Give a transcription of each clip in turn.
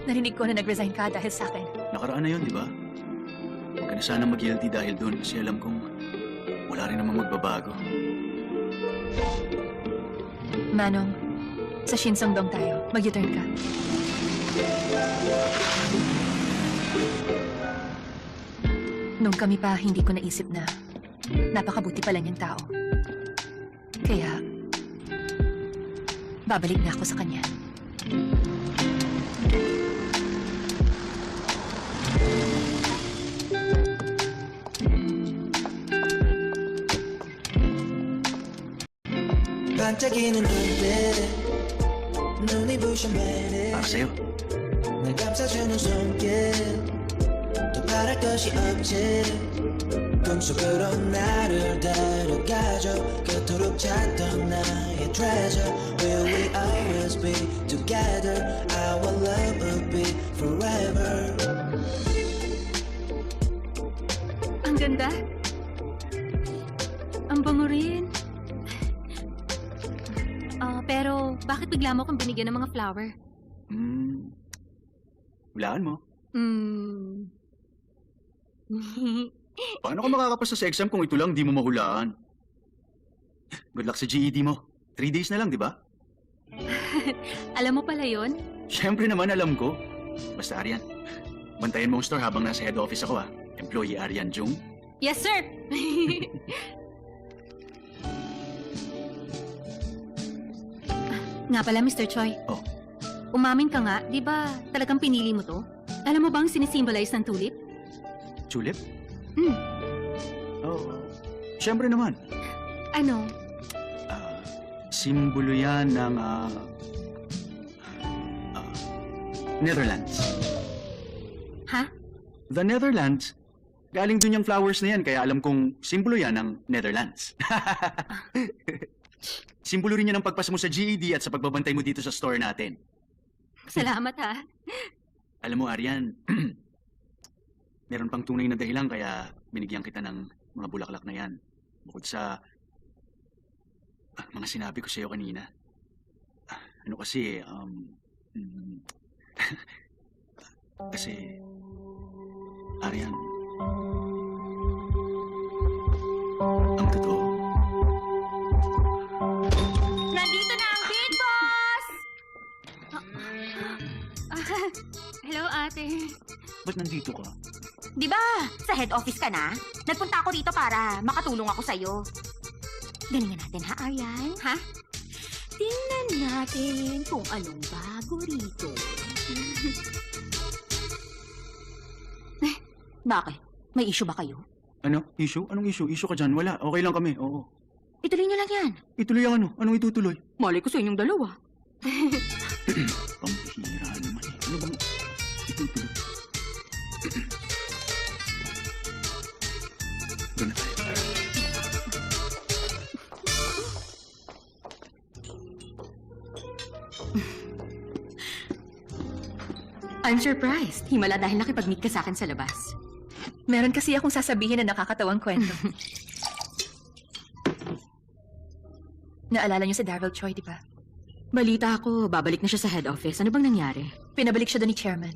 Narinig ko na nag-resign ka dahil sa akin. Nakaraan na yun, di ba? Huwag ka na sana mag-guilty dahil doon kasi alam kong wala rin namang magbabago. Manong, sa Shinsongdong tayo. Mag-U-turn ka. Nung kami pa, hindi ko naisip na napakabuti pala niyang tao. Kaya, babalik na ako sa kanya. 반짝이는 눈빛 눈이 부셔 매일 Para sa'yo. 날 감싸주는 손길 또 바랄 것이 없지 꿈속으로 나를 데려가줘 그토록 찾던 나의 treasure Will we always be together Our love will be forever Ang ganda. Ang bango rin. Pero bakit bigla mo akong binigyan ng mga flower? Hulaan mo. Hmm. Paano ka makakapasa sa exam kung ito lang di mo mahulaan? Good luck sa GED mo. 3 days na lang, di ba? Alam mo pala yon? Siyempre naman alam ko. Basta Arian, bantayan mo ang store habang nasa head office ako Employee Arian Jung. Yes, sir! Nga pala, Mr. Choi. Oh. Umamin ka nga, di ba talagang pinili mo to? Alam mo bang sinisimbolize ng tulip? Tulip? Hmm. Oh, siyempre naman. Ano? Simbolo yan ng Netherlands. Ha? The Netherlands? Galing dun yung flowers na yan, kaya alam kong simbolo yan ng Netherlands. Simbolo rin yan ang pagpasa mo sa GED at sa pagbabantay mo dito sa store natin. Salamat, ha? Alam mo, Arian, meron pang tunay na dahilan kaya binigyan kita ng mga bulaklak na yan. Bukod sa mga sinabi ko sa iyo kanina. Ano kasi, kasi, Arian, ang totoo. Nandito na ang Big Boss! Hello, ate. Ba't nandito ka? Di ba, sa head office ka na? Nagpunta ako rito para makatulong ako sa'yo. Galingan natin ha, Aryan? Ha? Tingnan natin kung anong bago rito. Bakit? May issue ba kayo? Ano? Issue? Anong issue? Issue ka dyan? Wala. Okay lang kami. Oo. Ituloy niyo lang yan. Ituloy ang ano? Anong itutuloy? Malay ko sa inyong dalawa. Pambihira naman eh. Ano bang itutuloy? Doon na tayo. I'm surprised. Himala dahil nakipag-meet ka sa akin sa labas. Meron kasi akong sasabihin na nakakatawang kwento. Naalala niyo si Darrell Choi, di ba? Balita ako, babalik na siya sa head office. Ano bang nangyari? Pinabalik siya doon ni Chairman.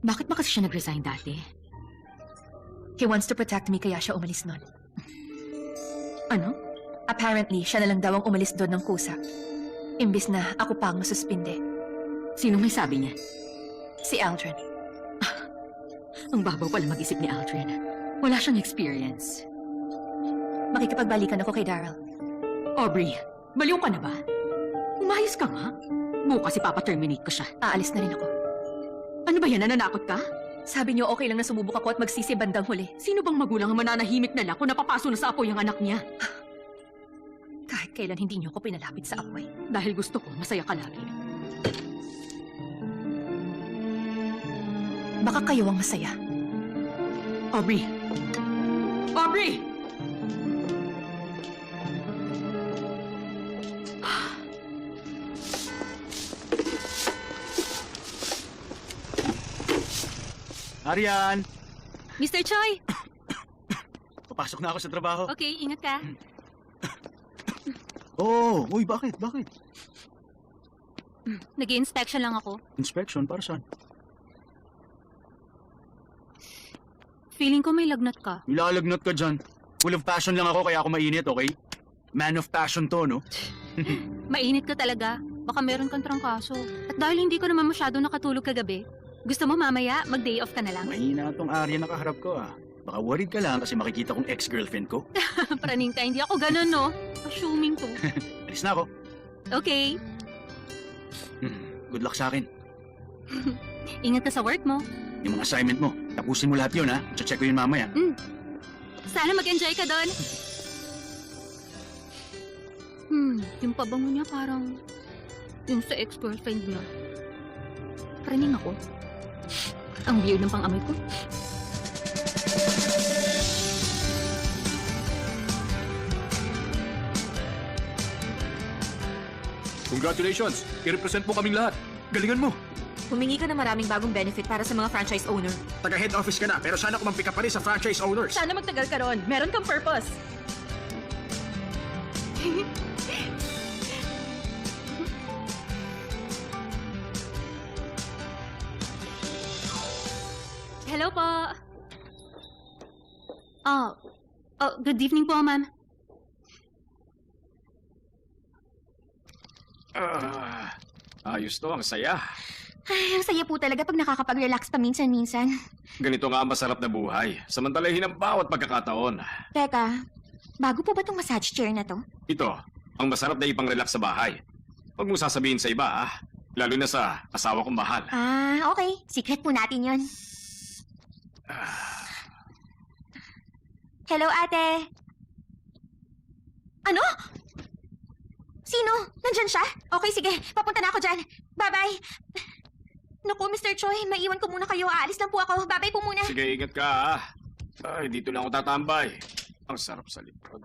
Bakit ba kasi siya nag-resign dati? He wants to protect me kaya siya umalis nun. Ano? Apparently, siya na lang daw ang umalis doon ng kusa. Imbis na ako pa ang masuspinde. Sino may sabi niya? Si Aldrin. Ang babaw pala mag-isip ni Aldrin. Wala siyang experience. Makikipagbalikan ako kay Darrell. Aubrey, baliw ka na ba? Umayos ka nga. Bukas ipapa-terminate ko siya. Aalis na rin ako. Ano ba yan? Nananakot ka? Sabi niyo okay lang na sumubok ako at magsisi bandang huli. Sino bang magulang ang mananahimik na lang kung napapaso na sa apoy ang anak niya? Kahit kailan hindi niyo ako pinalapit sa apoy. Dahil gusto ko, masaya ka lagi. Baka kayo ang masaya. Aubrey! Aubrey! Arian! Mr. Choi! Papasok na ako sa trabaho. Okay, ingat ka. Oo. Uy, bakit? Bakit? Nag-i-inspection lang ako. Inspection? Para saan? Feeling ko may lagnat ka. Ilalagnat ka dyan. Full of passion lang ako kaya ako mainit, okay? Man of passion to, no? Mainit ka talaga. Baka meron kang trangkaso. At dahil hindi ko naman masyado nakatulog kagabi, gusto mo mamaya mag-day off ka na lang? Mahina tong Aryan na kaharap ko, ah. Baka worried ka lang kasi makikita kong ex-girlfriend ko. Praning ka, hindi ako ganun, no? Assuming to. Alis na ako. Okay. Good luck sa akin. Ingat ka sa work mo. Yung mga assignment mo, tapusin mo lahat yun, ha? Check ko yun mamaya. Sana mag-enjoy ka doon. Yung pabango niya parang yung sa ex-girlfriend niya. Praning ako. Ang weird ng pang-amoy ko. Congratulations! I-represent mo kaming lahat. Galingan mo! Humingi ka na maraming bagong benefit para sa mga franchise owner. Taga-head office ka na, pero sana kumampi ka pa rin sa franchise owners. Sana magtagal ka ron. Meron kang purpose. Hello po. Good evening po, ma'am. Ayos to, ang saya. Ay, ang saya po talaga pag nakakapag-relax paminsan-minsan. Ganito nga ang masarap na buhay. Samantalahin ang bawat pagkakataon. Teka, bago po ba tong massage chair na to? Ito, ang masarap na ipang-relax sa bahay. Huwag mo sasabihin sa iba, ah. Lalo na sa asawa kong mahal. Ah, okay. Secret po natin yon. Hello, ate. Ano? Sino? Nandyan siya? Okay, sige. Papunta na ako dyan. Bye-bye. Naku, Mr. Choi, maiwan ko muna kayo. Aalis lang po ako. Bye-bye po muna. Sige, ingat ka, ah. Ay, dito lang ako tatambay. Ang sarap sa likod.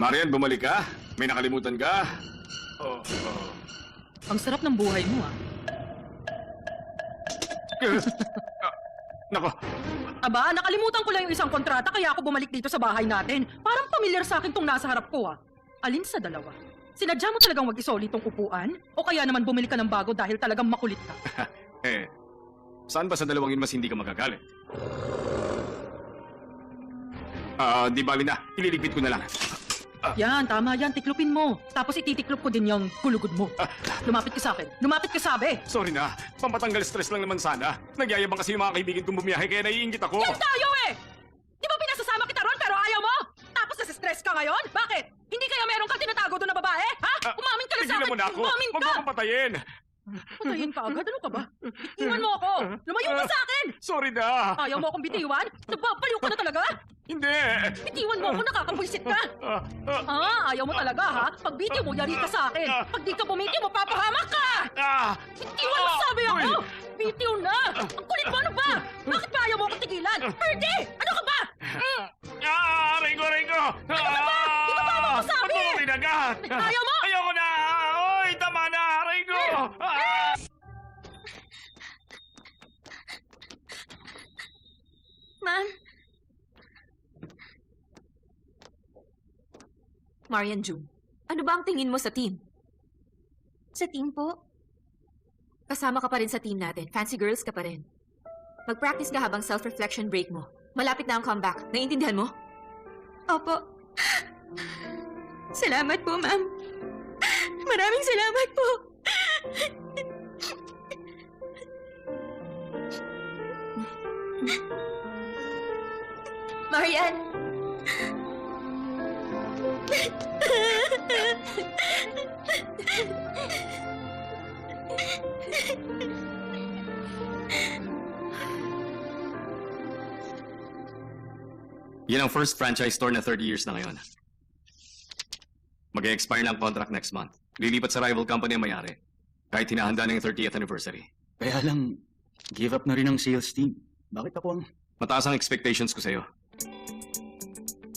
Marian, bumalik ka? May nakalimutan ka? Ang sarap ng buhay mo, ah. Nako, Aba, nakalimutan ko lang yung isang kontrata kaya ako bumalik dito sa bahay natin. Parang pamilyar sa akin tong nasa harap ko, ah. Alin sa dalawa? Sinadya mo talagang mag-isoli tong upuan? O kaya naman bumili ka ng bago dahil talagang makulit ka? saan ba sa dalawang yun mas hindi ka magagalit? Di bali na. Ililigpit ko na lang. Yan, tama yan. Tiklupin mo. Tapos ititiklop ko din yung gulugod mo. Lumapit ka sa akin. Lumapit ka, sabi! Sorry na. Pampatanggal stress lang naman sana. Nagyayabang kasi yung mga kaibigan kong bumiyahe kaya naiingit ako. Yan tayo eh! Di ba pinasasama kita ron pero ayaw mo? Tapos nasa-stress ka ngayon? Bakit? Hindi kaya meron ka tinatago doon na babae? Ha? Umamin ka na sa Tigilan akin! mo na ako. Umamin Huwag ka! mo akong patayin. Patayin ka agad? Ano ka ba? Bitiwan mo ako! Lumayo ka sa akin! Sorry na. Ayaw mo akong bitiwan? Nababaliw ka na talaga? Hindi. Bitiwan mo ako, nakakapulsit ka! Ayaw mo talaga ha? Pag bitiw mo, yari ka sa akin! Pag di ka bumitiw, mapapahamak ka! Bitiwan mo, sabi ako! Bitiw na! Ang kulit mo, ano ba? Bakit ba ayaw mo akong tigilan? Ferdy! Ano ka ba? Aray ko! Ano ka ba? Di ba ba mo ako sabi? Ba't mo ko pinagat? Ayaw mo? Ayoko na! Oy, tama na! Aray ko! Ma'am? Marian June, ano ba ang tingin mo sa team? Sa team po? Kasama ka pa rin sa team natin. Fancy girls ka pa rin. Mag-practice ka habang self-reflection break mo. Malapit na ang comeback. Naiintindihan mo? Opo. Salamat po, ma'am. Maraming salamat po. Marian! Yan ang first franchise store na 30 years na ngayon. Mag-expire na ang contract next month. Lilipat sa rival company ang mayari. Kahit hinahanda na yung 30th anniversary. Kaya lang, give up na rin ang sales team. Bakit ako ang... Mataas ang expectations ko sa'yo.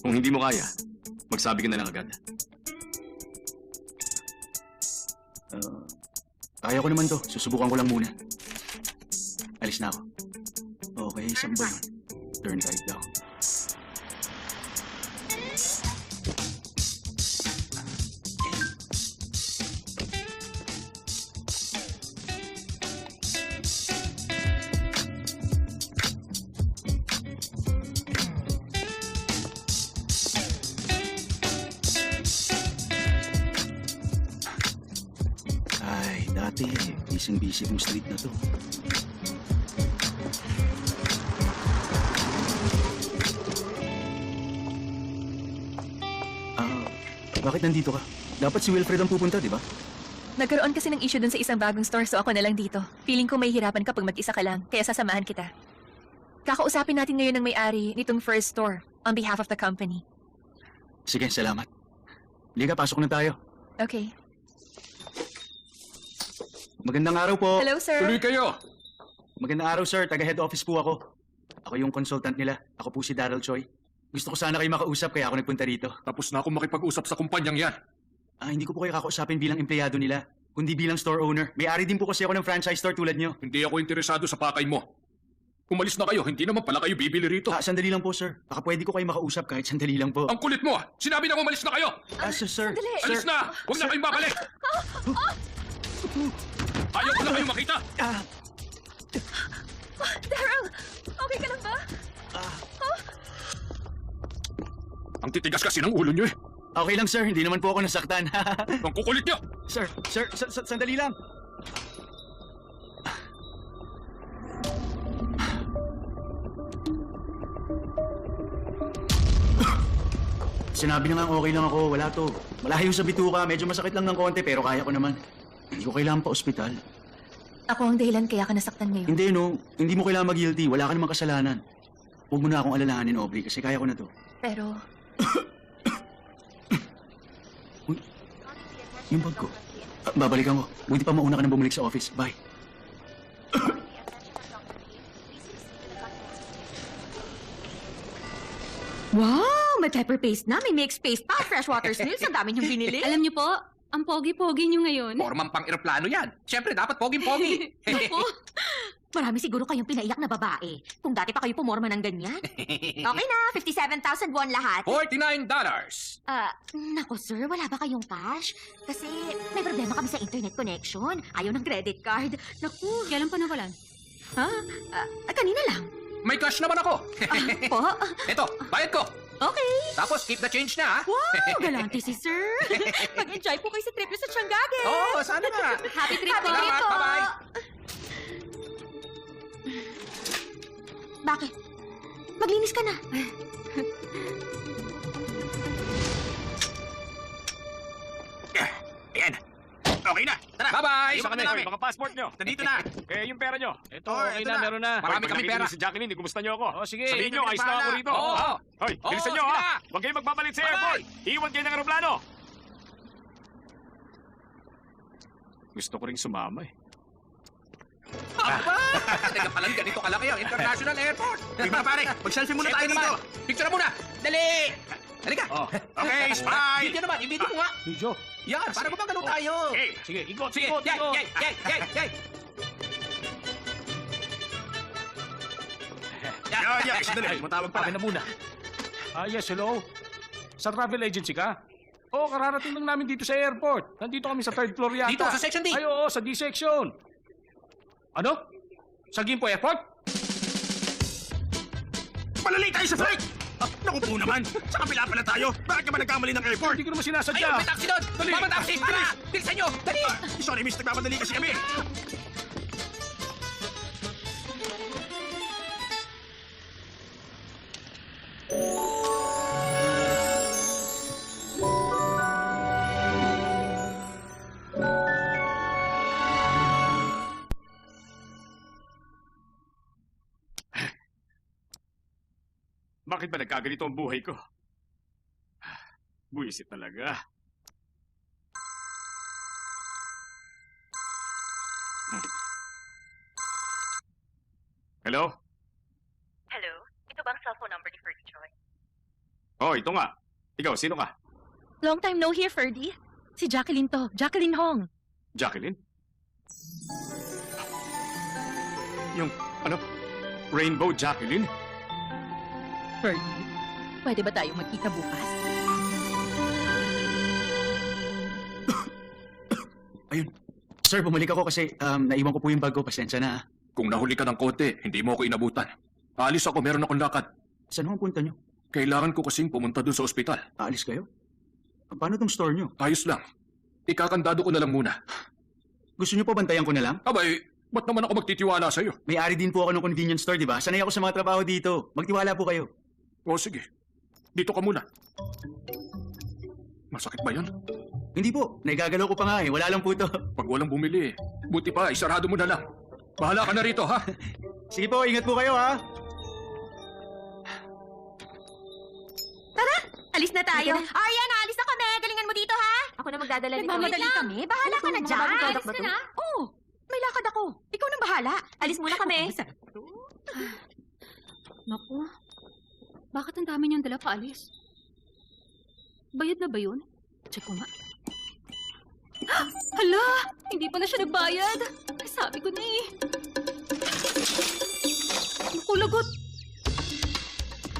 Kung hindi mo kaya, magsabi ka na lang agad. Kaya ko naman to. Susubukan ko lang muna. Alis na ako. Okay, saan ba yun? Turn right daw. Dati, busy-busy tong street na to. Bakit nandito ka? Dapat si Wilfred ang pupunta, di ba? Nagkaroon kasi ng issue dun sa isang bagong store, so ako na lang dito. Feeling ko may hirapan ka pag mag-isa ka lang, kaya sasamahan kita. Kakausapin natin ngayon ng may-ari nitong first store on behalf of the company. Sige, salamat. Liga, pasok na tayo. Okay. Magandang araw po. Hello, sir. Tuloy kayo! Magandang araw, sir. Taga-head office po ako. Ako yung consultant nila. Ako po si Daryl Choi. Gusto ko sana kayo makausap kaya ako nagpunta rito. Tapos na akong makipag-usap sa kumpanyang yan. Hindi ko po kayo kakausapin bilang empleyado nila, kundi bilang store owner. May-ari din po kasi ako ng franchise store tulad nyo. Hindi ako interesado sa pakay mo. Umalis na kayo, hindi naman pala kayo bibili rito. Sandali lang po, sir. Baka pwede ko kayo makausap kahit sandali lang po. Ang kulit mo ah! Sinabi na umalis na kayo! Sir. Alis na! Huwag na kayong babalik! Ayaw ko na kayong makita! Daryl! Okay ka lang ba? Ang titigas kasi ng ulo nyo eh. Okay lang, sir. Hindi naman po ako nasaktan. Ang kukulit nyo! Sir, sandali lang. Sinabi na nga okay lang ako. Wala to. Malayo sa bituka. Medyo masakit lang ng konti pero kaya ko naman. Hindi ko kailangan pa ospital. Ako ang dahilan kaya ka nasaktan ngayon. Hindi, no. Hindi mo kailangan mag-guilty. Wala ka namang kasalanan. Huwag mo na akong alalahanin, Aubrey, kasi kaya ko na to. Pero, Uy, yung bag ko. Babalikan ko. Buti pa mauna ka nang bumalik sa office. Bye. Wow! May pepper paste na, may mixed paste pa, freshwater snails, ang dami niyong binili. Alam niyo po, ang pogi-pogi niyo ngayon. Formang pang-eroplano yan. Siyempre, dapat poging-pogi. Naku, Marami siguro kayong pinaiyak na babae. Kung dati pa kayo pumorma ng ganyan. Okay na, 57,000 won lahat. $49. Nako sir, wala ba kayong cash? Kasi may problema kami sa internet connection. Ayaw ng credit card. Naku, kailan pa nawalan? ha? Kanina lang. May cash naman ako. Po? Eto, bayad ko. Okay. Tapos, keep the change na, ha? Wow, galante si sir. Mag-enjoy po kayo sa trip niyo sa Tiangage. Oo, sana nga. Happy trip Happy po. trip po. Bye-bye. Bakit? Maglinis ka na. Ayan. Okay na. Tara. Bye-bye. Sa kanila, mga passport nyo. Nandito na. Yung pera nyo. Ito, Oh, okay ito na, na. meron na. Marami Hoy, kami pag pera. nakita niyo si Jacqueline, hindi kumusta nyo ako. Oh, sige. Sabihin nyo, Ito ayos na ako bahala. rito. Oo. Hoy, Oo, bilisan sige nyo, ha? na. Huwag kayong magbabalit sa Bye-bye. airport. Iwan kayo ng aeroplano. Gusto ko ring sumama eh. Aba! Teka palang ganito kalaki ang International Airport. Diba pare, mag-selfie muna tayo dito. Picture na muna. Dali! Halika. Oh, okay, smile. Video naman, i-video mo nga. Video. Yan, para mo bang ganun tayo? Okay, sige, ikot, Sige, ikot, yay, ikot. yay, yay, yay, yay. Yeah, sandali. Matawag pa. Akin na muna. Yes, hello? Sa travel agency ka? Oo, kararating lang namin dito sa airport. Nandito kami sa third floor yata. Dito, sa section D. Ay, oo, sa D section. Ano? Sa Gimpo Airport? Malalate tayo sa flight! Naku po naman, sa kabila pala tayo. Bakit ka ba nagkamali ng airport? Hindi ko naman sinasadya. Ayun, may taxi doon! Dali. Mama taxi, tara! Bilisan nyo, dali! Sorry, miss, nagmamadali kasi kami. Bakit ba nagkaganito ang buhay ko? Buisit talaga. Hello? Hello? Ito ba ang cellphone number ni Ferdy Choi? Oh, ito nga. Ikaw, sino ka? Long time no hear, Ferdy. Si Jacqueline to. Jacqueline Hong. Jacqueline? Yung, ano? Rainbow Jacqueline? Ferdy, pwede ba tayo magkita bukas? Ayun. Sir, bumalik ako kasi naiwan ko po yung bag ko. Pasensya na. Kung nahuli ka ng konti, hindi mo ako inabutan. Alis ako, meron akong lakad. Saan ho ang punta nyo? Kailangan ko kasing pumunta doon sa ospital. Aalis kayo? Paano tong store nyo? Ayos lang. Ikakandado ko na lang muna. Gusto niyo po bantayan ko na lang? Abay, ba't naman ako magtitiwala sa'yo? May-ari din po ako ng convenience store, di ba? Sanay ako sa mga trabaho dito. Magtiwala po kayo. O sige, dito ka muna. Masakit ba yun? Hindi po. Naigagalaw ko pa nga eh. Wala lang po ito. Pag walang bumili, buti pa, isarado mo na lang. Bahala ka na rito, ha? Sige po, ingat po kayo ha. Alis na tayo. Aryan, alis na kami. Galingan mo dito, ha? Ako na magdadala nito. Nagmamadali kami. Bahala ka na dyan. Alis ka na? Oo. May lakad ako. Ikaw nang bahala. Alis muna kami. Naku, bakit ang dami niyang dala paalis? Bayad na ba yun? Check ko nga. Hala! Hindi pala siya nagbayad. Ay, sabi ko na eh. Naku, lagot.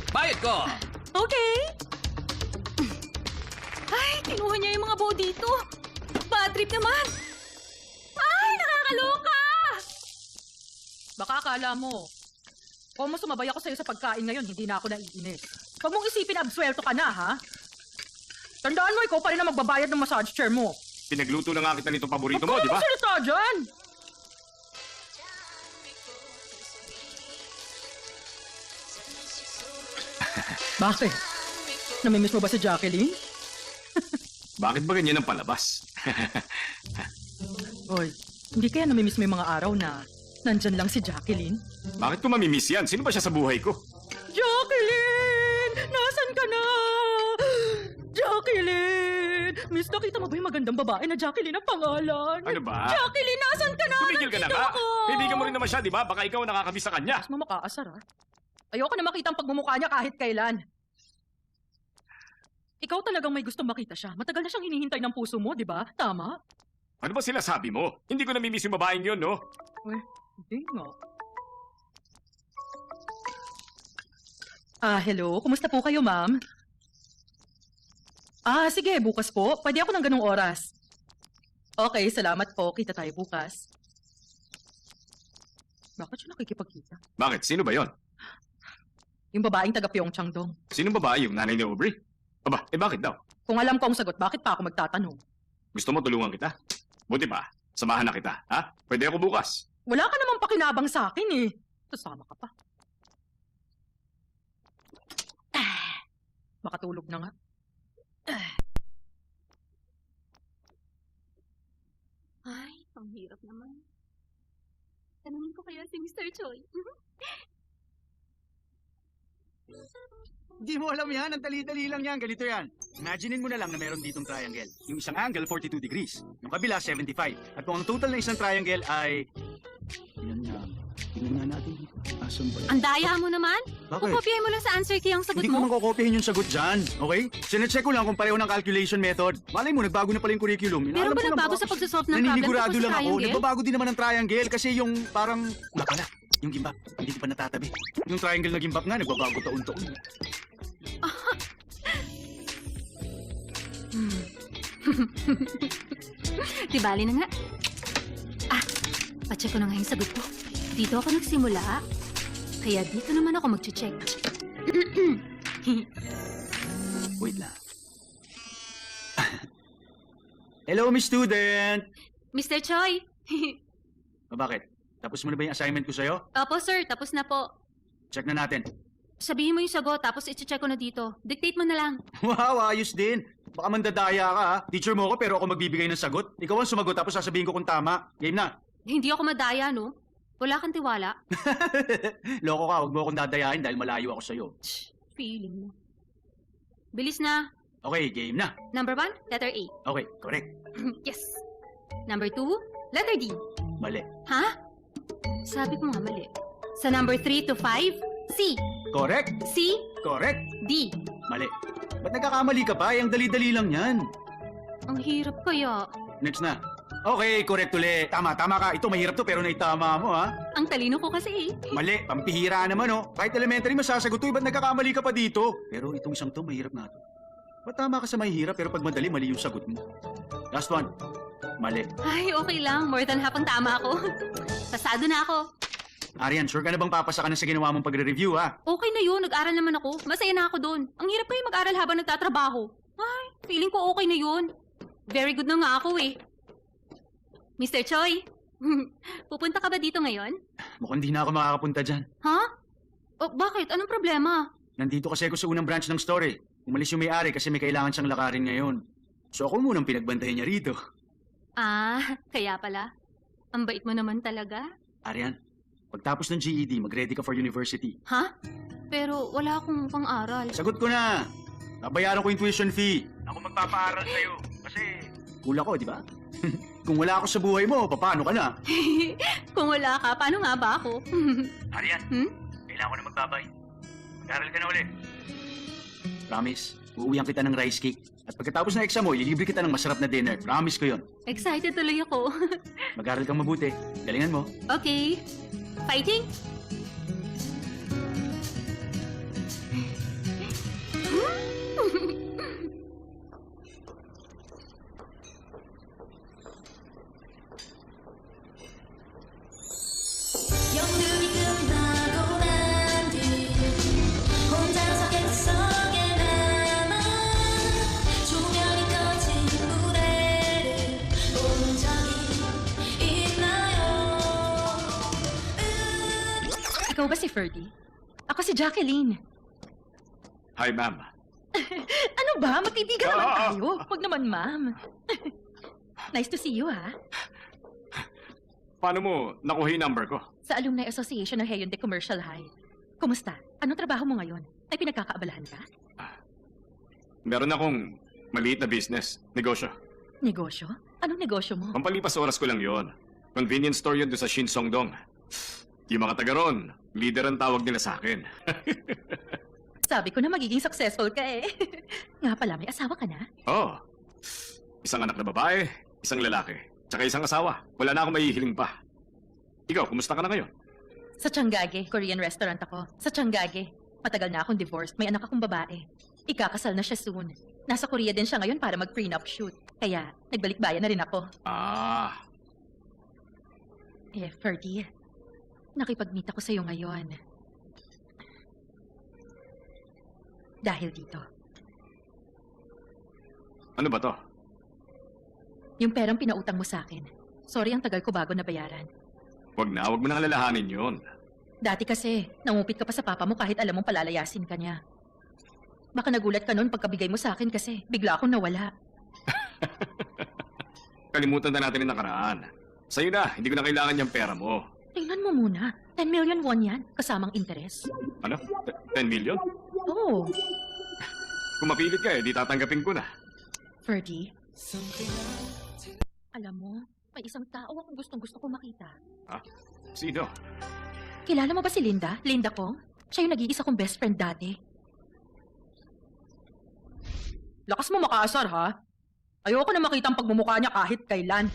Bayad ko! Okay. Ay, kinuha niya yung mga buo dito. Bad trip naman. Ay, nakakaloka! Baka akala mo, kung mo sumabay ako sa'yo sa pagkain ngayon, hindi na ako naiinis. Huwag mong isipin na absuelto ka na, ha? Tandaan mo, ikaw pa rin na magbabayad ng massage chair mo. Pinagluto na nga kita nitong paborito Huwag mo, ka di ba? magsalita dyan! Bakit? Namimiss mo ba si Jacqueline? Bakit ba ganyan ang palabas? Hoy, hindi kaya namimiss mo yung mga araw na nandyan lang si Jacqueline? Bakit ko mamimiss yan? Sino ba siya sa buhay ko? Jacqueline! Nasaan ka na? Jacqueline! Miss, nakita mo ba yung magandang babae na Jacqueline ang pangalan? Ano ba? Jacqueline, nasaan ka na? Tumigil ka na Nandito nga. ako! Kaibigan mo rin naman siya, di ba? Baka ikaw ang nakakamiss sa kanya. Mas mo makaasar, ha? Ayoko na makita ang pagmumukha niya kahit kailan. Ikaw talagang may gustong makita siya. Matagal na siyang hinihintay ng puso mo, di ba? Tama? Ano ba sila sabi mo? Hindi ko namimiss yung babaeng yun, no? Hindi nga. Hello. Kumusta po kayo, ma'am? Sige. Bukas po. Pwede ako ng ganung oras. Okay, salamat po. Kita tayo bukas. Bakit siya nakikipagkita? Bakit? Sino ba yon? Yung babaeng taga Pyeongchang dong. Sinong babae? Yung nanay ni Aubrey? Aba, bakit daw? Kung alam ko ang sagot, bakit pa ako magtatanong? Gusto mo tulungan kita? Buti pa, samahan na kita, ha? Pwede ako bukas. Wala ka namang pakinabang sa akin eh. Sasama ka pa. Makatulog na nga. Ay, ang hirap naman. Tanungin ko kaya si Mr. Choi. Hindi mo alam yan. Ang dali-dali lang yan. Ganito yan. Imaginein mo na lang na meron ditong triangle. Yung isang angle, 42 degrees. Yung kabila, 75. At kung ang total ng isang triangle ay... Tingnan nga natin dito. Asan ba? Ang daya mo naman. Bakit? Kukopyahin mo lang sa answer key ang sagot Hindi ko mo. man kokopyahin yung sagot dyan. Okay? Sinecheck ko lang kung pareho ng calculation method. Malay mo, nagbago na pala yung curriculum. Meron Inaalam ba ko lang nagbago ba? sa pagsasolve ng problem Naninigurado tungkol sa lang ako. triangle? Nagbabago din naman ng triangle kasi yung parang... Nga pala, yung gimbap. Hindi ko pa natatabi. Yung triangle na gimbap nga, nagbabago taon-taon. Di bali na nga. Pacheck ko na nga yung sagot ko. Dito ako nagsimula. Kaya dito naman ako mag-check. Wait lang. Hello, Miss Student! Mr. Choi! Bakit? Tapos mo na ba yung assignment ko sa'yo? Opo, sir. Tapos na po. Check na natin. Sabihin mo yung sagot, tapos i-check ko na dito. Dictate mo na lang. Wow, ayos din. Baka mandadaya ka ha. Teacher mo ako pero ako magbibigay ng sagot. Ikaw ang sumagot tapos sasabihin ko kung tama. Game na. Hindi ako madaya, no? Wala kang tiwala. Loko ka, huwag mo akong dadayain dahil malayo ako sa'yo. Feeling mo. Bilis na. Okay, game na. Number 1, letter A. Okay, correct. Yes. Number 2, letter D. Mali. Ha? Sabi ko nga mali. Sa number 3 to 5, C. Correct. C, Correct. D. Mali. Ba't nagkakamali ka pa? Ang dali-dali lang yan. Ang hirap kaya. Next na. Okay, correct ulit. Tama ka. Ito mahirap to pero naitama mo ha. Ang talino ko kasi eh. Mali, pampihira naman oh. Kahit elementary masasagot to, ba't nagkakamali ka pa dito? Pero itong isang to, mahirap na to. Ba't tama ka sa mahirap pero pag madali, mali yung sagot mo? Last one. Mali. Ay, okay lang. More than half ang tama ako. Pasado na ako. Arian, sure ka na bang papasa ka na sa ginawa mong pagre-review ha? Okay na yun. Nag-aral naman ako. Masaya na ako doon. Ang hirap pa yung mag-aral habang nagtatrabaho. Ay, feeling ko okay na yun. Very good na nga ako eh. Mr. Choi, pupunta ka ba dito ngayon? Mukhang di na ako makakapunta dyan. Ha? O, bakit? Anong problema? Nandito kasi ako sa unang branch ng store eh. Umalis yung may-ari kasi may kailangan siyang lakarin ngayon. So ako munang pinagbantayan niya rito. Ah, kaya pala. Ang bait mo naman talaga. Arian, pagtapos ng GED, mag-ready ka for university. Ha? Pero wala akong pang-aral. Sagot ko na! Babayaran ko yung tuition fee. Ako magpapaaral sa'yo. Kasi... Cool ako, di ba? Kung wala ako sa buhay mo, paano ka na? Kung wala ka, paano nga ba ako? Arian, kailangan ko na magbabay. Mag-aral ka na ulit. Promise, uuwihan kita ng rice cake. At pagkatapos ng exam mo, ililibre kita ng masarap na dinner. Promise ko yon. Excited tuloy ako. Mag-aral kang mabuti. Galingan mo. Okay. Fighting? 연극이 끝나고 난 뒤 혼자서 객석에 남아 조명이 꺼진 무대를 본 적이 있나요? Ikaw ba si Ferdy? Ako si Jacqueline. Hi, ma'am. Ano ba? Magkaibigan naman tayo. Huwag naman, ma'am. Nice to see you, ha? Paano mo nakuha yung number ko? Sa Alumni Association ng Hyundai Commercial High. Kumusta? Anong trabaho mo ngayon? Ay pinagkakaabalahan ka? Meron akong maliit na business, negosyo. Negosyo? Anong negosyo mo? Pampalipas oras ko lang yon. Convenience store yun doon sa Shinsongdong. Yung mga taga ron, leader ang tawag nila sa akin. Sabi ko na magiging successful ka eh. Nga pala, may asawa ka na? Oh, isang anak na babae, isang lalaki, tsaka isang asawa. Wala na akong mahihiling pa. Ikaw, kumusta ka na ngayon? Sa Changgage, Korean restaurant ako. Sa Changgage. Matagal na akong divorced, may anak akong babae. Ikakasal na siya soon. Nasa Korea din siya ngayon para mag-prenup shoot. Kaya, nagbalik-bayan na rin ako. Ah, Ferdy, nakipag-meet ako sa'yo ngayon. Dahil dito. ano ba to? Yung perang pinautang mo sa akin. Sorry, ang tagal ko bago nabayaran. Wag mo nang alalahanin yun. Dati kasi, nangupit ka pa sa papa mo kahit alam mong palalayasin ka niya. Baka nagulat ka noon pagkabigay mo sa akin kasi bigla akong nawala. Kalimutan na natin yung nakaraan. Sa'yo na, hindi ko na kailangan yung pera mo. Tingnan mo muna. 10 million won yan, kasamang interes. Ano? 10 million? Oo, Kung mapilit ka di tatanggapin ko na. Ferdy. Alam mo, may isang tao akong gustong-gusto ko makita. Sino? Kilala mo ba si Linda? Linda Kong? Siya yung nag-iisa kong best friend dati. Lakas mo makaasar, ha? Ayoko na makita ang pagmumukha niya kahit kailan.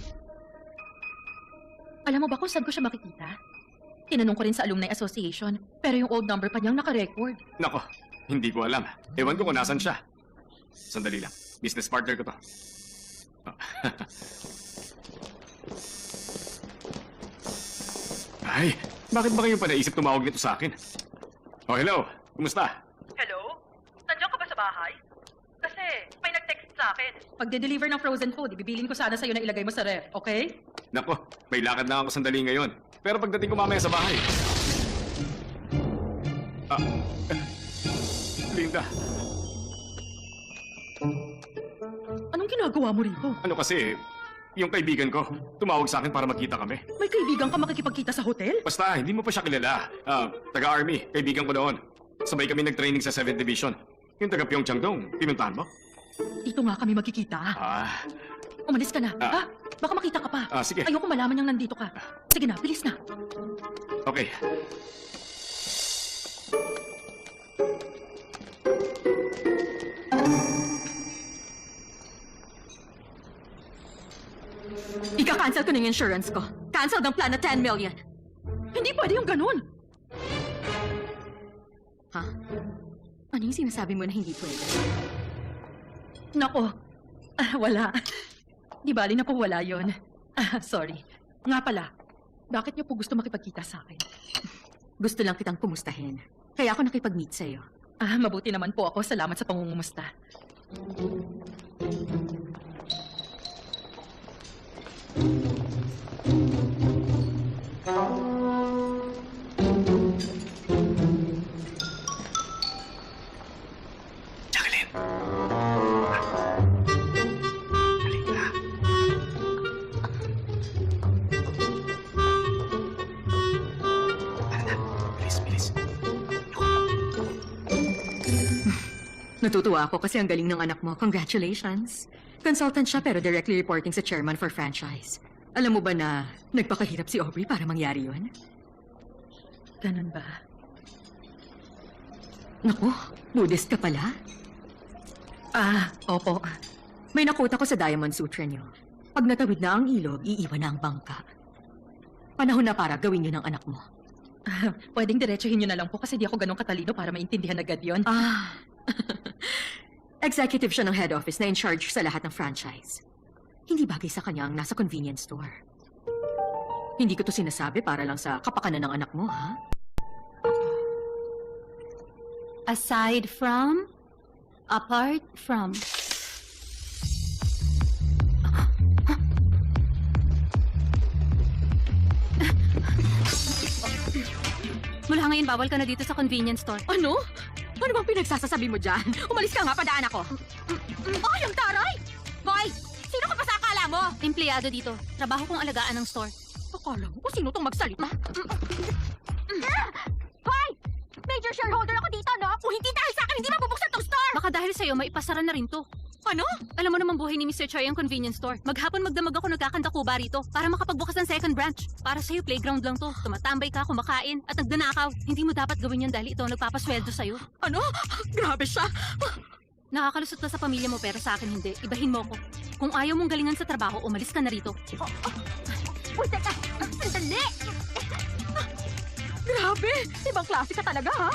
Alam mo ba kung saan ko siya makikita? Tinanong ko rin sa Alumni Association, pero yung old number pa niyang naka-record. Nako, hindi ko alam. Ewan ko kung nasan siya. Sandali lang. Business partner ko to. Ay, bakit ba kayo pa naisip tumawag nito sa akin? Oh, hello. Kumusta? Hello? Nandiyan ka ba sa bahay? Kasi may nag-text sa akin. Pagde-deliver ng frozen food, ibibilin ko sana sa'yo na ilagay mo sa ref, okay? Nako, may lakad na ako sandali ngayon. Pero pagdating ko mamaya sa bahay. Linda, Anong ginagawa mo rito? ano kasi, yung kaibigan ko, tumawag sa akin para magkita kami. May kaibigan ka makikipagkita sa hotel? Basta, hindi mo pa siya kilala. Taga-army, kaibigan ko doon. Sabay kami nag-training sa 7th Division. Yung taga Pyeongchang-dong, pinuntahan mo? Dito nga kami magkikita. Umalis ka na, ha? Baka makita ka pa. Sige. Ayoko malaman niyang nandito ka. Sige na, bilis na. Okay. Ika-cancel ko na yung insurance ko. Cancel ng plan na 10 million. Hindi pwede yung ganun. Ha? Ano yung sinasabi mo na hindi pwede? Nako, wala. Di bali na po wala yun. Sorry. Nga pala, bakit niyo po gusto makipagkita sa akin? Gusto lang kitang kumustahin. Kaya ako nakipag-meet sa'yo. Mabuti naman po ako. Salamat sa pangungumusta. Natutuwa ako kasi ang galing ng anak mo. Congratulations. Consultant siya pero directly reporting sa chairman for franchise. Alam mo ba na nagpakahirap si Aubrey para mangyari yun? Ganun ba? Naku, Buddhist ka pala? Opo. May nakota ko sa Diamond Sutra niyo. Pag natawid na ang ilog, iiwan na ang bangka. Panahon na para gawin yun ng anak mo. Pwedeng diretsuhin nyo na lang po kasi di ako ganun katalino para maintindihan agad yun. Executive siya ng head office na in charge sa lahat ng franchise. Hindi bagay sa kanya ang nasa convenience store. Hindi ko to sinasabi para lang sa kapakanan ng anak mo, ha? Aside from, apart from. Mula ngayon, bawal ka na dito sa convenience store. Ano? Ano bang pinagsasasabi mo dyan? Umalis ka nga, padaan ako. Ay, ang taray! Boy, sino ka pa sa akala mo? Empleyado dito. Trabaho kong alagaan ng store. Akala mo kung sino tong magsalita? Hoy! Major shareholder ako dito, no? Kung hindi dahil sa akin, hindi mabubuksan tong store! Baka dahil sa'yo, maipasara na rin to. Ano? Alam mo naman buhay ni Mr. Choi ang convenience store. Maghapon magdamag ako nagkakanta kuba rito para makapagbukas ng second branch. Para sa'yo, playground lang to. Tumatambay ka, kumakain, at nagdanakaw. Hindi mo dapat gawin yan dahil ito ang nagpapasweldo sa'yo. Ano? Grabe siya! Nakakalusot ka sa pamilya mo pero sa akin hindi. Ibahin mo ko. Kung ayaw mong galingan sa trabaho, umalis ka na rito. Uy, teka! Sandali! Grabe! Ibang klase ka talaga, ha?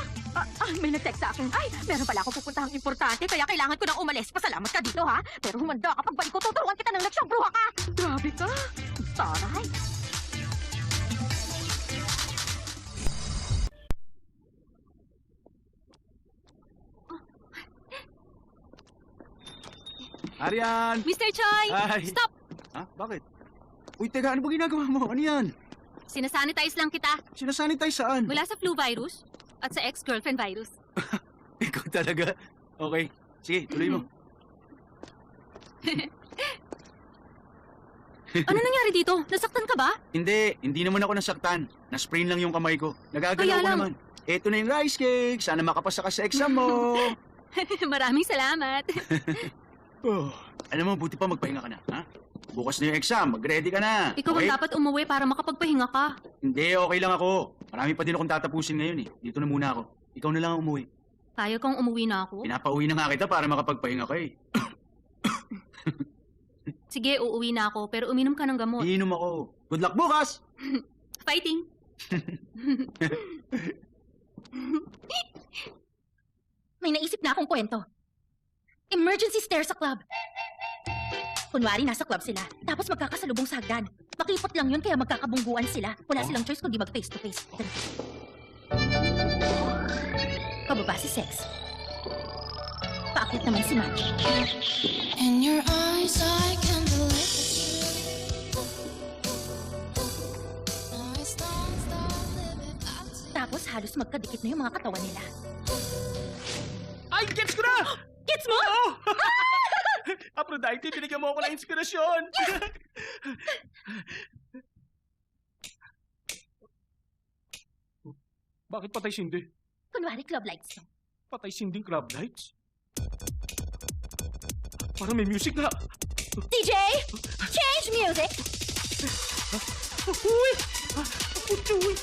May nag-text sa akin. Ay, meron pala akong pupuntahang importante kaya kailangan ko nang umalis. Pasalamat ka dito, ha? Pero humanda ka pagbalik ko, tuturuan kita ng leksyong bruha ka! Grabe ka! Taray! Arian! Mr. Choi! Ay. Stop! Ha? Bakit? Uy, teka, ano ba ginagawa mo? Ano yan? Sinasanitize lang kita. Sinasanitize saan? Mula sa flu virus at sa ex-girlfriend virus. Ikaw talaga. Okay. Sige, tuloy mo. Ano nangyari dito? Nasaktan ka ba? Hindi naman ako nasaktan. Na-sprain lang yung kamay ko. Nagagalaw Kaya ko lang. naman. Eto na yung rice cake. Sana makapasa ka sa exam mo. Maraming salamat. Oh, alam mo, buti pa magpahinga ka na, ha? Bukas na yung exam, mag-ready ka na. Ikaw ang Okay? dapat umuwi para makapagpahinga ka. Hindi, okay lang ako. Marami pa din akong tatapusin ngayon eh. Dito na muna ako. Ikaw na lang ang umuwi. Kaya kang umuwi na ako? Pinapauwi na nga kita para makapagpahinga ka eh. Sige, uuwi na ako, pero uminom ka ng gamot. Iinom ako. Good luck bukas! Fighting! May naisip na akong kwento. Emergency stair sa club. Kunwari, nasa club sila, tapos magkakasalubong sa hagdan. Makipot lang yun, kaya magkakabungguan sila. Wala silang choice kundi mag-face to face. Pababa si Sex. Paakyat naman si Match. In your eyes, I can't believe it's true. I stop living up to Tapos halos magkadikit na yung mga katawan nila. Ay, gets ko na! Gets mo? Oo! Aphrodite, binigyan mo ako ng inspirasyon! Bakit patay sindi? Kunwari, club lights lang. Patay sinding club lights? Parang may music na! DJ! Change music! Uy! Uy!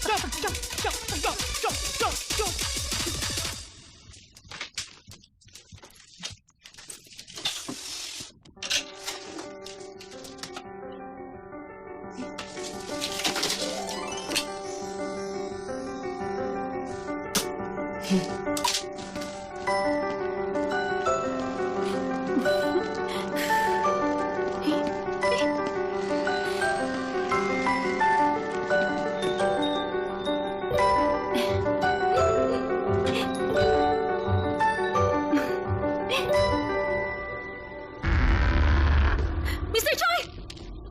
Jump! Jump! Jump! Jump! Jump! Jump! Jump! Mr. Choi!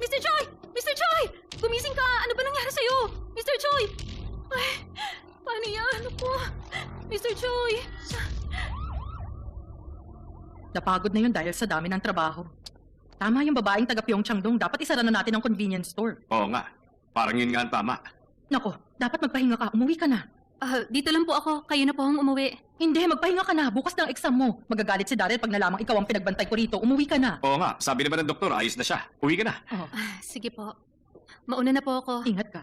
Mr. Choi! Mr. Choi! Gumising ka! Ano ba nangyari sa'yo? Mr. Choi! Ay, paano yan? Ano po? Mr. Choi! Napagod na yun dahil sa dami ng trabaho. Tama yung babaeng taga Pyeongchangdong. Dapat isara na natin ang convenience store. Oo nga. Parang yun nga ang tama. Nako, dapat magpahinga ka. Umuwi ka na. Dito lang po ako. Kayo na po ang umuwi. Hindi, magpahinga ka na. Bukas na ang exam mo. Magagalit si Daryl pag nalamang ikaw ang pinagbantay ko rito. Umuwi ka na. Oo nga, sabi naman ng doktor, ayos na siya. Uwi ka na. Sige po. Mauna na po ako. Ingat ka.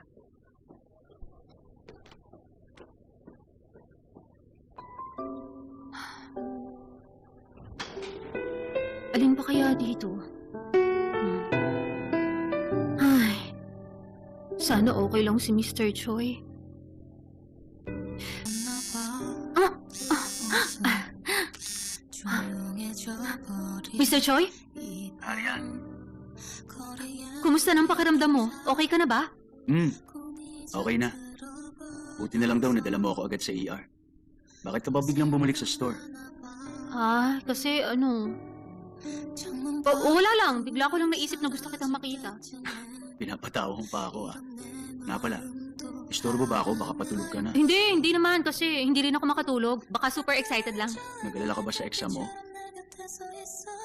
Alin pa kaya dito? Ay, sana okay lang si Mr. Choi. Mr. Choi? Arian, Kumusta ng pakiramdam mo? Okay ka na ba? okay na. Buti na lang daw nadala mo ako agad sa ER. Bakit ka ba biglang bumalik sa store? Kasi wala lang. Bigla ko lang naisip na gusto kitang makita. Pinapatawa mo pa ako Nga pala, istorbo ba ako? Baka patulog ka na. Hindi naman kasi hindi rin ako makatulog. Baka super excited lang. Nag-alala ka ba sa exam mo?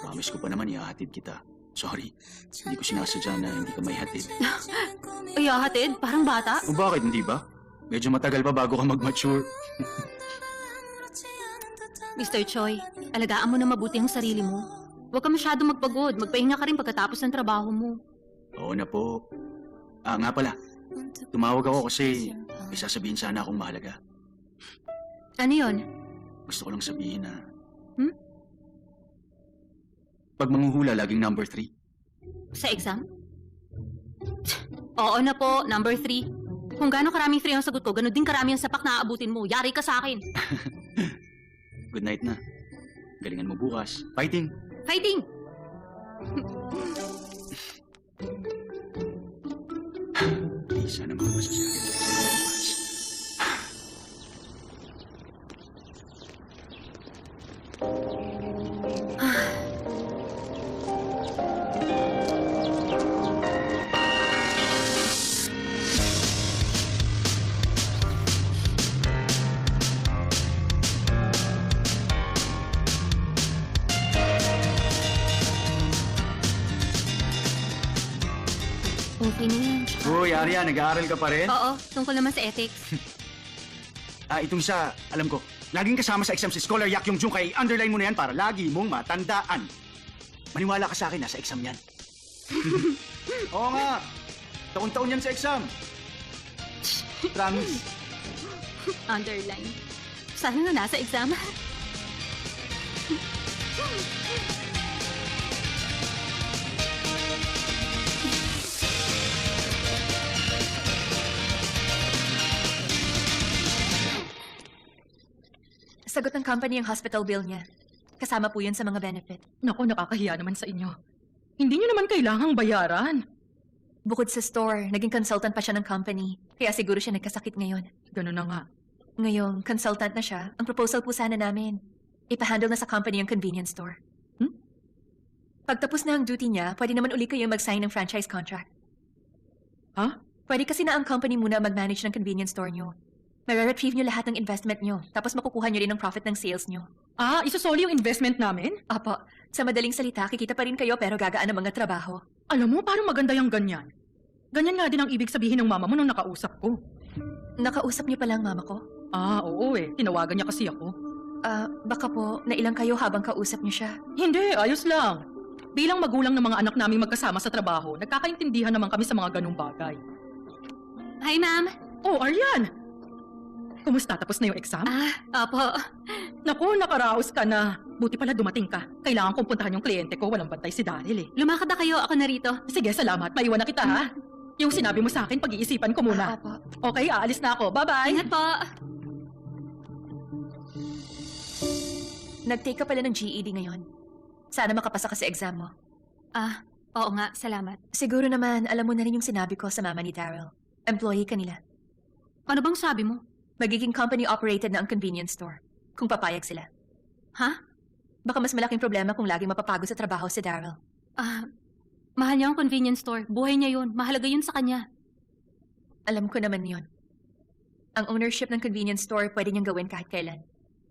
Promise ko pa naman ihahatid kita. Sorry, hindi ko sinasadya na hindi ka may hatid. Ay, hatid? Parang bata? O bakit, hindi ba? Medyo matagal pa bago ka mag-mature. Mr. Choi, alagaan mo na mabuti ang sarili mo. Huwag ka masyadong magpagod. Magpahinga ka rin pagkatapos ng trabaho mo. Oo na po. Nga pala. Tumawag ako kasi may sasabihin sana akong mahalaga. Ano yon? Gusto ko lang sabihin na... Pag manghuhula, laging number 3. Sa exam? Oo na po, number 3. Kung gaano karaming 3 ang sagot ko, gano'n din karami ang sapak na aabutin mo. Yari ka sa akin. Good night na. Galingan mo bukas. Fighting! Fighting! Isa naman masasabi sa bukas. Okay na yan. Uy, Arya, nag-aaral ka pa rin? Oo, tungkol naman sa ethics. Itong isa, alam ko. Laging kasama sa exam si Scholar Yak Yung Jung, kaya underline mo na yan para lagi mong matandaan. Maniwala ka sa akin, nasa exam yan. Oo nga. Taon-taon yan sa exam. Promise. Underline. Sana na nasa exam. Sagot ng company ang hospital bill niya. Kasama po yun sa mga benefit. Naku, nakakahiya naman sa inyo. Hindi nyo naman kailangang bayaran. Bukod sa store, naging consultant pa siya ng company. Kaya siguro siya nagkasakit ngayon. Ganun na nga. Ngayong consultant na siya, ang proposal po sana namin, ipahandle na sa company ang convenience store. Pagtapos na ang duty niya, pwede naman uli kayo mag-sign ng franchise contract. Ha? Pwede kasi na ang company muna mag-manage ng convenience store niyo. Mare-retrieve niyo lahat ng investment niyo, tapos makukuha niyo rin ang profit ng sales niyo. Isusoli yung investment namin? Apo, sa madaling salita, kikita pa rin kayo pero gagaan ang mga trabaho. Alam mo, parang maganda yung ganyan. Ganyan nga din ang ibig sabihin ng mama mo nung nakausap ko. Nakausap niyo pa lang mama ko? Oo eh. Tinawagan niya kasi ako. Baka po, nailang kayo habang kausap niyo siya. Hindi, ayos lang. Bilang magulang ng mga anak naming magkasama sa trabaho, nagkakaintindihan naman kami sa mga ganung bagay. Hi, ma'am. Oh, Aryan! Kumusta? Tapos na yung exam? Opo. Naku, nakaraos ka na. Buti pala dumating ka. Kailangan kong puntahan yung kliyente ko. Walang bantay si Daryl eh. Lumakad na kayo. Ako na rito. Sige, salamat. Maiwan na kita ha. Yung sinabi mo sa akin, pag-iisipan ko muna. Apo. Okay, aalis na ako. Bye-bye! Ingat po. Nag-take ka pala ng GED ngayon. Sana makapasa ka sa exam mo. Oo nga. Salamat. Siguro naman, alam mo na rin yung sinabi ko sa mama ni Daryl. Employee ka nila. Ano bang sabi mo? Magiging company-operated na ang convenience store. Kung papayag sila. Ha? Baka mas malaking problema kung lagi mapapagod sa trabaho si Daryl. Mahal niya ang convenience store. Buhay niya yun. Mahalaga yun sa kanya. Alam ko naman yon. Ang ownership ng convenience store pwede niyang gawin kahit kailan.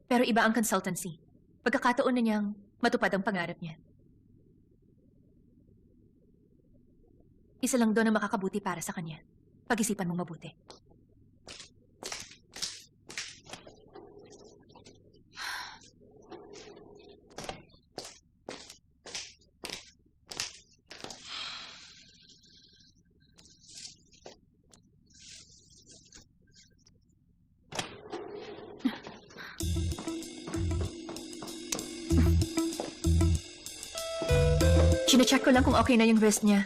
Pero iba ang consultancy. Pagkakataon na niyang matupad ang pangarap niya. Isa lang doon ang makakabuti para sa kanya. Pag-isipan mong mabuti. Chine-check ko lang kung okay na yung wrist niya.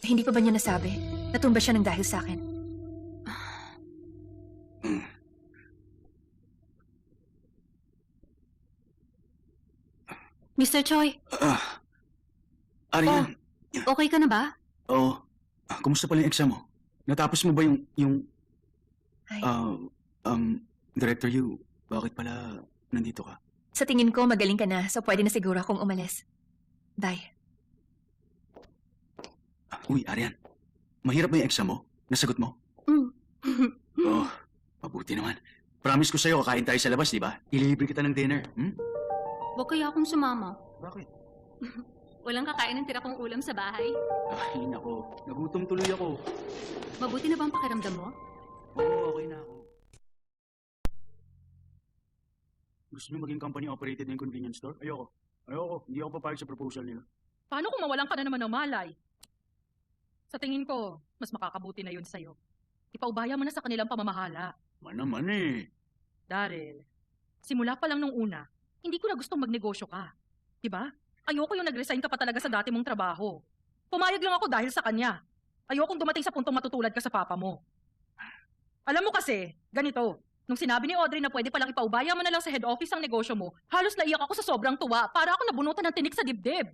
Hindi pa ba niya nasabi? Natumba siya ng dahil sa akin. Mr. Choi, Arian, okay ka na ba? oh, kumusta pala yung exam mo? Natapos mo ba yung Ay. Director Yu, bakit pala nandito ka? Sa tingin ko, magaling ka na, so pwede na siguro akong umalis. Bye. Uy, Arian, mahirap ba yung exam mo? Nasagot mo? Oh, mabuti naman. Promise ko sa'yo, kakain tayo sa labas, di ba? Ililibre kita ng dinner. Huwag kaya akong sumama. Bakit? Walang kakain ng tira kong ulam sa bahay. Ay, nako. Nagutom tuloy ako. Mabuti na ba ang pakiramdam mo? Oo, okay na ako. Gusto niyo maging company-operated na yung convenience store? Ayoko. Hindi ako papayag sa proposal nila. Paano kung mawalan ka na naman ng malay? Sa tingin ko, mas makakabuti na yun sa'yo. Ipaubaya mo na sa kanilang pamamahala. Naman eh. Daryl, simula pa lang nung una, hindi ko na gustong magnegosyo ka. Diba? Ayoko yung nag-resign ka pa talaga sa dati mong trabaho. Pumayag lang ako dahil sa kanya. Ayokong dumating sa puntong matutulad ka sa papa mo. Alam mo kasi, ganito, nung sinabi ni Audrey na pwede palang ipaubaya mo na lang sa head office ang negosyo mo, halos naiyak ako sa sobrang tuwa para ako nabunutan ng tinik sa dibdib.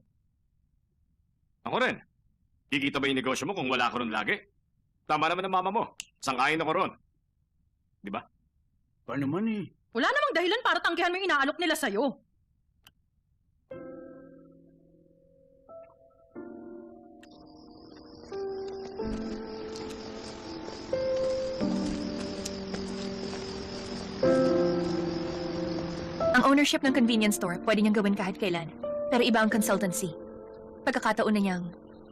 Ako rin. Kikita ba yung negosyo mo kung wala ko ron lagi? Tama naman ang mama mo. Sangkain ako ron. Di ba? Pa naman eh. Wala namang dahilan para tanggihan mo yung inaalok nila sa'yo. Ang ownership ng convenience store, pwede niyang gawin kahit kailan. Pero iba ang consultancy. Pagkakataon na niyang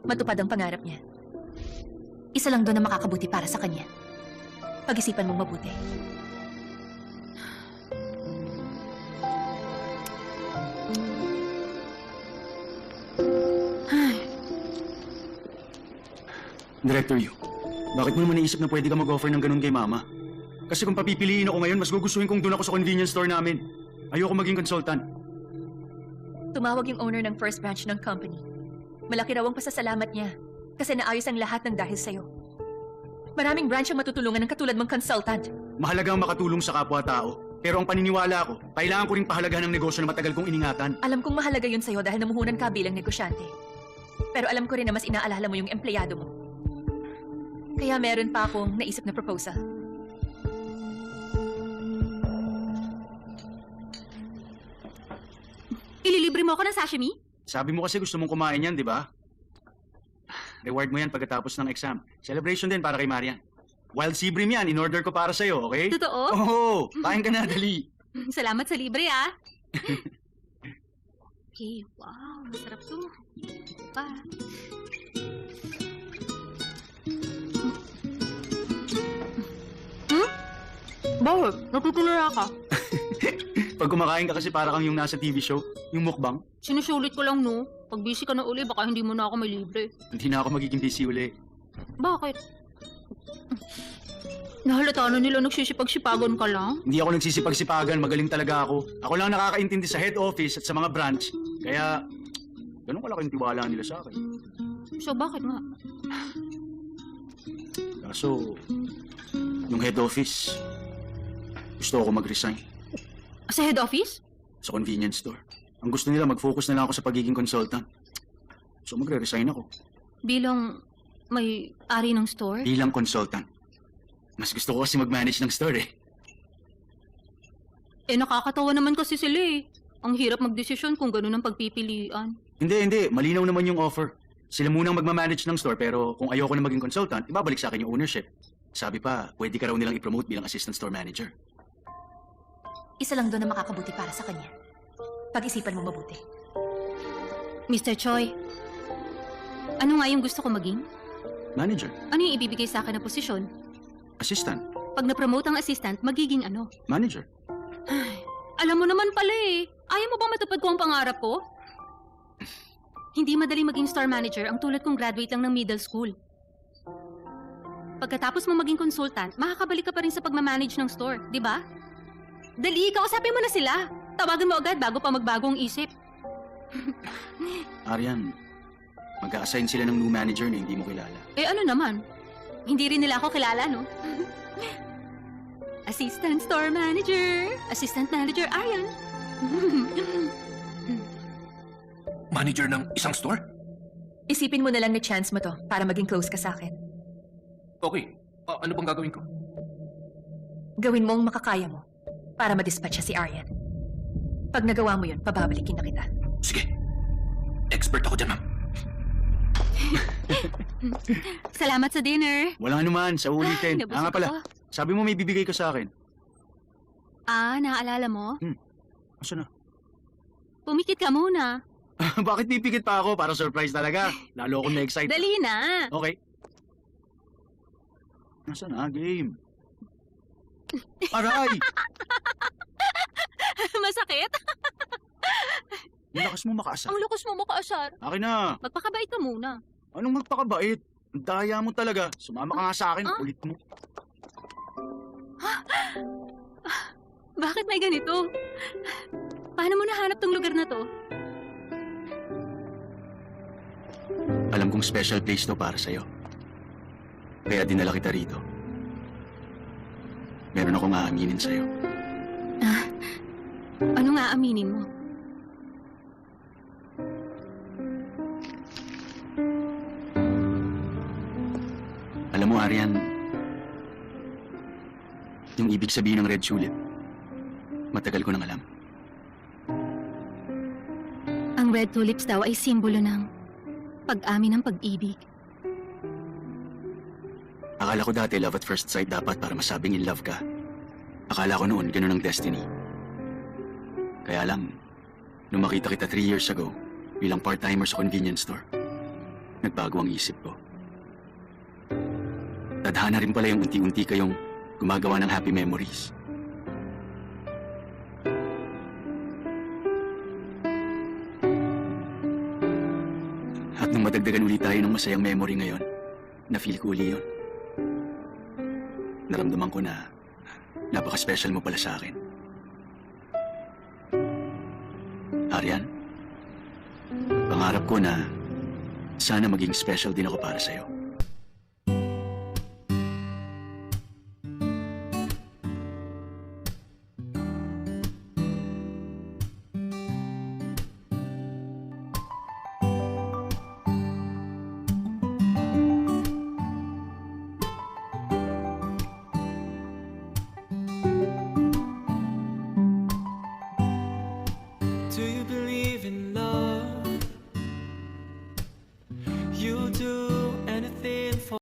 matupad ang pangarap niya. Isa lang doon na makakabuti para sa kanya. Pag-isipan mong mabuti. Director Yu, bakit mo naman naisip na pwede ka mag-offer ng ganun kay Mama? Kasi kung papipiliin ako ngayon, mas gugustuhin kong doon ako sa convenience store namin. Ayoko maging consultant. Tumawag yung owner ng first branch ng company. Malaki raw ang pasasalamat niya kasi naayos ang lahat ng dahil sa'yo. Maraming branch ang matutulungan ng katulad mong consultant. Mahalagang makatulong sa kapwa-tao. Pero ang paniniwala ko, kailangan ko rin pahalagahan ng negosyo na matagal kong iningatan. Alam kong mahalaga yun sa'yo dahil namuhunan ka bilang negosyante. Pero alam ko rin na mas inaalala mo yung empleyado mo. Kaya meron pa akong naisip na proposal. Ililibre mo ako ng sashimi? Sabi mo kasi gusto mong kumain yan, di ba? Reward mo yan pagkatapos ng exam. Celebration din para kay Marian. Wild sea bream yan, in-order ko para sa'yo, okay? Totoo? Oo, kain ka na, dali. Salamat sa libre, ah. Okay, wow, masarap to. Pa. Bakit? Natutulala ka? Pag kumakain ka kasi para kang yung nasa TV show, yung mukbang, Sinusulit ko lang, no? Pag busy ka na uli, baka hindi mo na ako may libre. hindi na ako magiging busy uli. Bakit? Nahalata na nila nagsisipag-sipagan ka lang? Hindi ako nagsisipag-sipagan, magaling talaga ako. Ako lang nakakaintindi sa head office at sa mga branch. Kaya, ganun kalaking tiwala nila sa akin. So, bakit nga? Kaso, yung head office, gusto ko mag-resign Sa head office? sa convenience store. Ang gusto nila, mag-focus na lang ako sa pagiging consultant. So, magre-resign ako Bilang may ari ng store? bilang consultant. Mas gusto ko kasi mag-manage ng store eh. Eh, nakakatawa naman kasi sila eh. Ang hirap magdesisyon kung ganun ang pagpipilian. Hindi. Malinaw naman yung offer. Sila munang magmamanage ng store pero kung ayoko na maging consultant, ibabalik sa akin yung ownership. Sabi pa, pwede ka raw nilang i-promote bilang assistant store manager. Isa lang doon na makakabuti para sa kanya. Pag-isipan mo mabuti. Mr. Choi, ano nga yung gusto ko maging? Manager, Ano yung ibibigay sa akin na posisyon? assistant, Pag na-promote ang assistant, magiging ano? manager. Alam mo naman pala eh. Ayaw mo bang matupad ko ang pangarap ko? Hindi madaling maging store manager ang tulad kong graduate lang ng middle school. Pagkatapos mo maging consultant, makakabalik ka pa rin sa pagmamanage ng store, di ba? Dali, kausapin mo na sila. Tawagan mo agad bago pa magbago ang isip. Arian, mag-a-assign sila ng new manager na hindi mo kilala. Eh ano naman? Hindi rin nila ako kilala, no? Assistant Store Manager. Assistant Manager Aryan. Manager ng isang store? Isipin mo na lang na chance mo to para maging close ka sa akin. Okay. Ano bang gagawin ko? Gawin mo ang makakaya mo para madispatch siya si Aryan. Pag nagawa mo yun, pababalikin na kita. Sige. Expert ako dyan, ma'am. Salamat sa dinner. Walang anuman, sa ulitin. Nabusog Nga pala, ako. sabi mo may bibigay ka sa akin. Naaalala mo? Asa na? Pumikit ka muna. Bakit pipikit pa ako? Para surprise talaga. Lalo akong na-excite. Dali na. Okay. Nasa na? Game. Aray! Masakit? Ang lakas mo makaasar. Ang lukus mo makaasar. Akin na. Magpakabait ka muna. Anong magpakabait? Ang daya mo talaga. Sumama ka nga sa akin. Kulit mo. Bakit may ganito? Paano mo nahanap tong lugar na to? Alam kong special place to para sa'yo. Kaya dinala kita rito. Meron akong aaminin sa'yo. Ano nga aminin mo? Alam mo, Arian, yung ibig sabihin ng Red Tulip, matagal ko nang alam. Ang red tulips daw ay simbolo ng pag-amin ng pag-ibig. Akala ko dati love at first sight dapat para masabing in love ka. Akala ko noon ganun ang destiny. Kaya lang, nung makita kita 3 years ago bilang part-timer sa convenience store, nagbago ang isip ko. Tadhana rin pala yung unti-unti kayong gumagawa ng happy memories. At nung madagdagan ulit tayo ng masayang memory ngayon, na-feel ko uli yun. Naramdaman ko na napaka-special mo pala sa akin. Arian, pangarap ko na sana maging special din ako para sa'yo. Do you believe in love? You do.